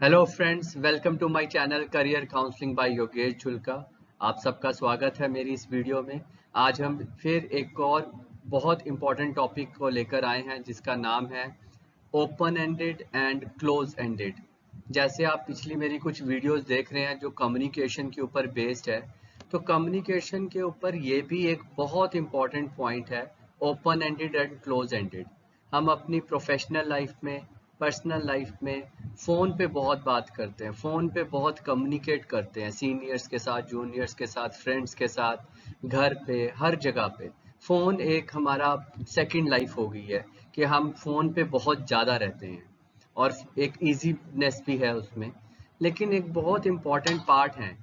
Hello friends, welcome to my channel career counselling by Yogesh Jhulka. आप सबका स्वागत है मेरी इस वीडियो में। आज हम फिर एक और बहुत इम्पोर्टेंट टॉपिक को लेकर आए हैं जिसका नाम है open ended and close ended. जैसे आप पिछली मेरी कुछ वीडियोस देख रहे हैं जो कम्युनिकेशन के ऊपर बेस्ड है, तो कम्युनिकेशन के ऊपर ये भी एक बहुत इम्पोर्टेंट पॉइंट है, open ended and close ended. हम अपनी प्रोफेशनल लाइफ में, पर्सनल लाइफ में फ़ोन पे बहुत बात करते हैं, फ़ोन पे बहुत कम्युनिकेट करते हैं, सीनियर्स के साथ, जूनियर्स के साथ, फ्रेंड्स के साथ, घर पे, हर जगह पे। फ़ोन एक हमारा सेकंड लाइफ हो गई है कि हम फ़ोन पे बहुत ज़्यादा रहते हैं और एक ईजीनेस भी है उसमें। लेकिन एक बहुत इम्पॉर्टेंट पार्ट है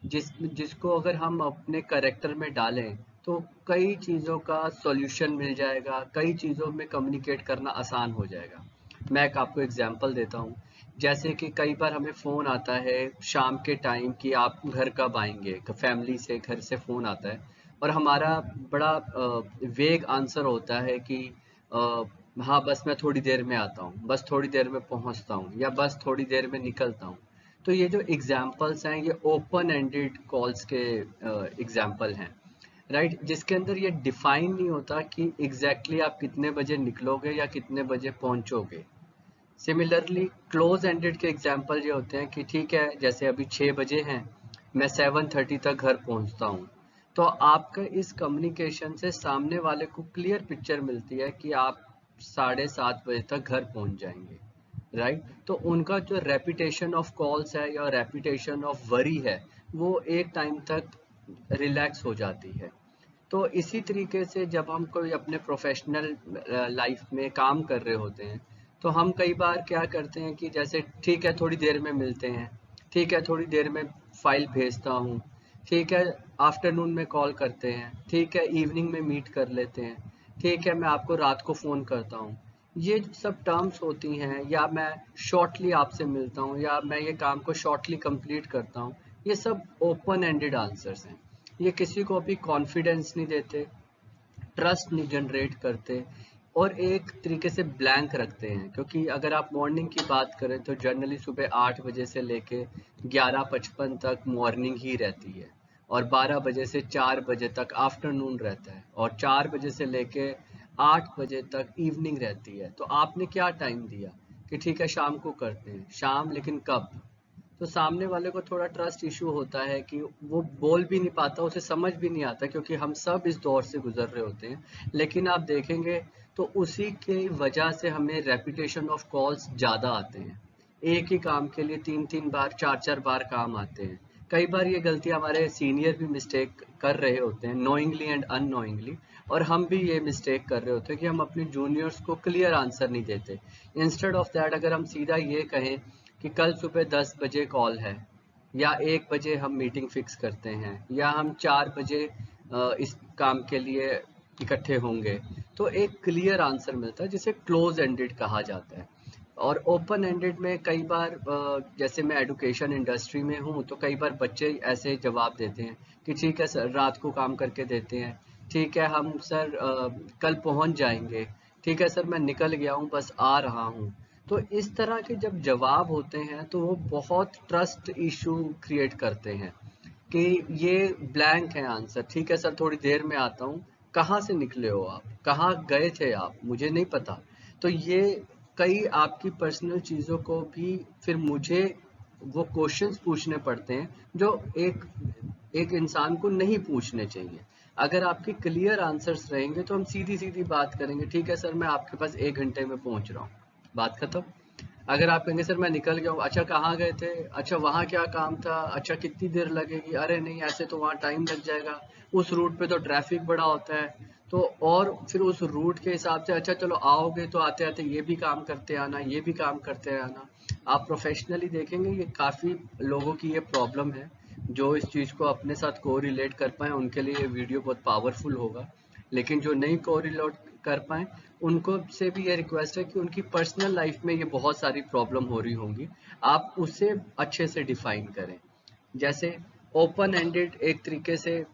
जिसको अगर हम अपने करेक्टर में डालें तो कई चीज़ों का सॉल्यूशन मिल जाएगा, कई चीज़ों में कम्युनिकेट करना आसान हो जाएगा। मैं एक आपको एग्जांपल देता हूँ। जैसे कि कई बार हमें फ़ोन आता है शाम के टाइम कि आप घर कब आएंगे, फैमिली से घर से फ़ोन आता है और हमारा बड़ा वेग आंसर होता है कि अ, हाँ बस मैं थोड़ी देर में आता हूँ, बस थोड़ी देर में पहुँचता हूँ या बस थोड़ी देर में निकलता हूँ। तो ये जो एग्जाम्पल्स हैं ये ओपन एंडेड कॉल्स के एग्जाम्पल हैं, राइट, जिसके अंदर ये डिफाइन नहीं होता कि एग्जैक्टली आप कितने बजे निकलोगे या कितने बजे पहुंचोगे। सिमिलरली क्लोज एंडेड के एग्जाम्पल ये होते हैं कि ठीक है, जैसे अभी 6 बजे हैं, मैं 7:30 तक घर पहुंचता हूँ। तो आपका इस कम्युनिकेशन से सामने वाले को क्लियर पिक्चर मिलती है कि आप 7:30 बजे तक घर पहुंच जाएंगे, राइट। तो उनका जो रेपुटेशन ऑफ कॉल्स है या रेपुटेशन ऑफ वरी है, वो एक टाइम तक रिलैक्स हो जाती है। तो इसी तरीके से जब हम कोई अपने प्रोफेशनल लाइफ में काम कर रहे होते हैं, तो हम कई बार क्या करते हैं कि जैसे ठीक है थोड़ी देर में मिलते हैं, ठीक है थोड़ी देर में फाइल भेजता हूँ, ठीक है आफ्टरनून में कॉल करते हैं, ठीक है इवनिंग में मीट कर लेते हैं, ठीक है मैं आपको रात को फ़ोन करता हूँ। ये जो सब टर्म्स होती हैं, या मैं शॉर्टली आपसे मिलता हूँ, या मैं ये काम को शॉर्टली कंप्लीट करता हूँ, ये सब ओपन एंडेड आंसर्स हैं। ये किसी को भी कॉन्फिडेंस नहीं देते, ट्रस्ट नहीं जनरेट करते और एक तरीके से ब्लैंक रखते हैं। क्योंकि अगर आप मॉर्निंग की बात करें तो जनरली सुबह 8 बजे से लेके 11:55 तक मॉर्निंग ही रहती है और 12 बजे से 4 बजे तक आफ्टरनून रहता है और 4 बजे से लेके 8 बजे तक इवनिंग रहती है। तो आपने क्या टाइम दिया कि ठीक है शाम को करते हैं, शाम लेकिन कब? तो सामने वाले को थोड़ा ट्रस्ट इशू होता है कि वो बोल भी नहीं पाता, उसे समझ भी नहीं आता, क्योंकि हम सब इस दौर से गुजर रहे होते हैं। लेकिन आप देखेंगे तो उसी की वजह से हमें रेपुटेशन ऑफ कॉल्स ज़्यादा आते हैं। एक ही काम के लिए 3-3 बार, 4-4 बार काम आते हैं। कई बार ये गलती हमारे सीनियर भी मिस्टेक कर रहे होते हैं, नोइंगली एंड अननोइंगली, और हम भी ये मिस्टेक कर रहे होते हैं कि हम अपने जूनियर्स को क्लियर आंसर नहीं देते। इंस्टेड ऑफ दैट अगर हम सीधा ये कहें कि कल सुबह 10 बजे कॉल है, या 1 बजे हम मीटिंग फिक्स करते हैं, या हम 4 बजे इस काम के लिए इकट्ठे होंगे, तो एक क्लियर आंसर मिलता है जिसे क्लोज एंडेड कहा जाता है। और ओपन एंडेड में कई बार जैसे मैं एजुकेशन इंडस्ट्री में हूँ तो कई बार बच्चे ऐसे जवाब देते हैं कि ठीक है सर रात को काम करके देते हैं, ठीक है हम सर कल पहुँच जाएंगे, ठीक है सर मैं निकल गया हूँ बस आ रहा हूँ। तो इस तरह के जब जवाब होते हैं तो वो बहुत ट्रस्ट इशू क्रिएट करते हैं कि ये ब्लैंक है आंसर, ठीक है सर थोड़ी देर में आता हूँ, कहाँ से निकले हो आप, कहाँ गए थे आप, मुझे नहीं पता। तो ये कई आपकी पर्सनल चीज़ों को भी फिर मुझे वो क्वेश्चंस पूछने पड़ते हैं जो एक एक इंसान को नहीं पूछने चाहिए। अगर आपके क्लियर आंसर्स रहेंगे तो हम सीधी सीधी बात करेंगे, ठीक है सर मैं आपके पास 1 घंटे में पहुंच रहा हूँ, बात खत्म। अगर आप कहेंगे सर मैं निकल गया हूँ, अच्छा कहाँ गए थे, अच्छा वहाँ क्या काम था, अच्छा कितनी देर लगेगी, अरे नहीं ऐसे तो वहाँ टाइम लग जाएगा, उस रूट पे तो ट्रैफिक बड़ा होता है, तो और फिर उस रूट के हिसाब से अच्छा चलो आओगे तो आते आते ये भी काम करते आना, ये भी काम करते आना। आप प्रोफेशनली देखेंगे ये काफ़ी लोगों की ये प्रॉब्लम है। जो इस चीज़ को अपने साथ को रिलेट कर पाए उनके लिए ये वीडियो बहुत पावरफुल होगा। लेकिन जो नहीं को रिलेट कर पाए उनको से भी ये रिक्वेस्ट है कि उनकी पर्सनल लाइफ में ये बहुत सारी प्रॉब्लम हो रही होंगी, आप उसे अच्छे से डिफाइन करें। जैसे ओपन एंडेड एक तरीके से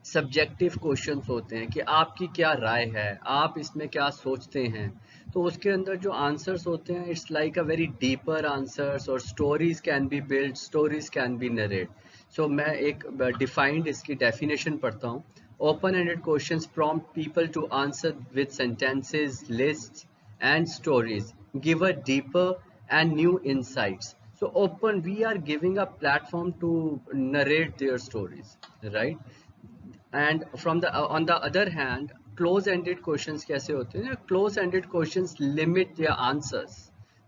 सब्जेक्टिव क्वेश्चंस होते हैं कि आपकी क्या राय है, आप इसमें क्या सोचते हैं। तो उसके अंदर जो आंसर्स होते हैं it's like a very deeper answers, और stories can be build, stories can be narrate. So मैं एक डिफाइंड इसकी डेफिनेशन पढ़ता हूँ। Open ended questions prompt people to answer with sentences, lists and stories, give a deeper and new insights. So open, we are giving a platform to narrate their stories, right? And from the on the other hand, close ended questions कैसे होते हैं? Close ended questions limit their answers,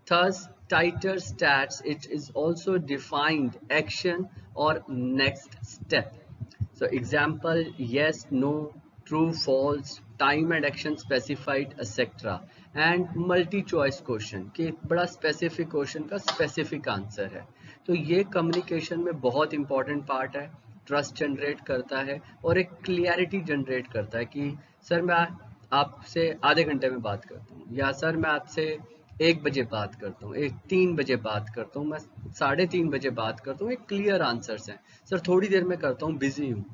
thus tighter stats, it is also defined action or next step. So example, yes, no, true, false, time and action specified, etc. And multi choice question कि बड़ा specific question का specific answer है। तो ये communication में बहुत important part है, trust generate करता है और एक क्लियरिटी जनरेट करता है कि सर मैं आपसे आधे घंटे में बात करता हूँ, या सर मैं आपसे 1 बजे बात करता हूँ, 3 बजे बात करता हूँ, मैं 3:30 बजे बात करता हूँ। एक क्लियर आंसर्स हैं, सर थोड़ी देर में करता हूँ, बिजी हूँ।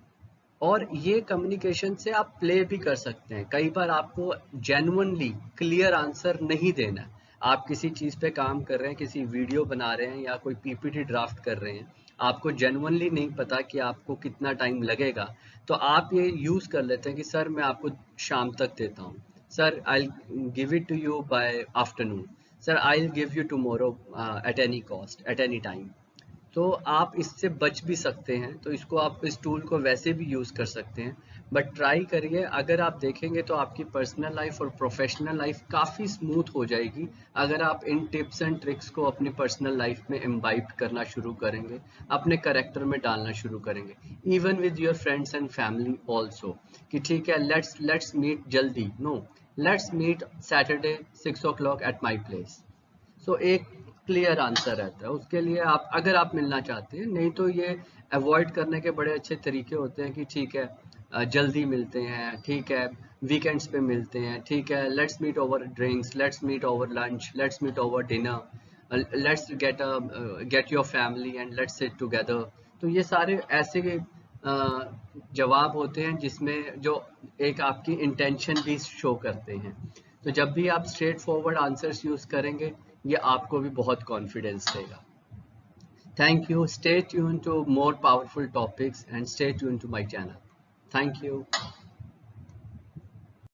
और ये कम्युनिकेशन से आप प्ले भी कर सकते हैं। कई बार आपको जेन्युइनली क्लियर आंसर नहीं देना है, आप किसी चीज़ पे काम कर रहे हैं, किसी वीडियो बना रहे हैं या कोई पीपीटी ड्राफ्ट कर रहे हैं, आपको जेन्युइनली नहीं पता कि आपको कितना टाइम लगेगा, तो आप ये यूज़ कर लेते हैं कि सर मैं आपको शाम तक देता हूँ, sir I give it to you by afternoon, sir I will give you tomorrow at any cost, at any time. तो आप इससे बच भी सकते हैं, तो इसको आप इस टूल को वैसे भी यूज़ कर सकते हैं। बट ट्राई करिए, अगर आप देखेंगे तो आपकी पर्सनल लाइफ और प्रोफेशनल लाइफ काफ़ी स्मूथ हो जाएगी अगर आप इन टिप्स एंड ट्रिक्स को अपनी पर्सनल लाइफ में इम्बाइब करना शुरू करेंगे, अपने करेक्टर में डालना शुरू करेंगे, even with your friends and family also, कि ठीक है लेट्स मीट जल्दी, no, let's meet Saturday 6 o'clock at my place. So एक क्लियर आंसर रहता है उसके लिए, आप अगर आप मिलना चाहते हैं। नहीं तो ये अवॉइड करने के बड़े अच्छे तरीके होते हैं कि ठीक है जल्दी मिलते हैं, ठीक है वीकेंड्स पे मिलते हैं, ठीक है let's meet over drinks, let's meet over lunch, let's meet over dinner, let's get your family and let's sit together. तो ये सारे ऐसे जवाब होते हैं जिसमें जो एक आपकी इंटेंशन भी शो करते हैं। तो जब भी आप स्ट्रेट फॉरवर्ड आंसर्स यूज करेंगे, ये आपको भी बहुत कॉन्फिडेंस देगा। Thank you, stay tune to more powerful topics and stay tune to my channel. Thank you.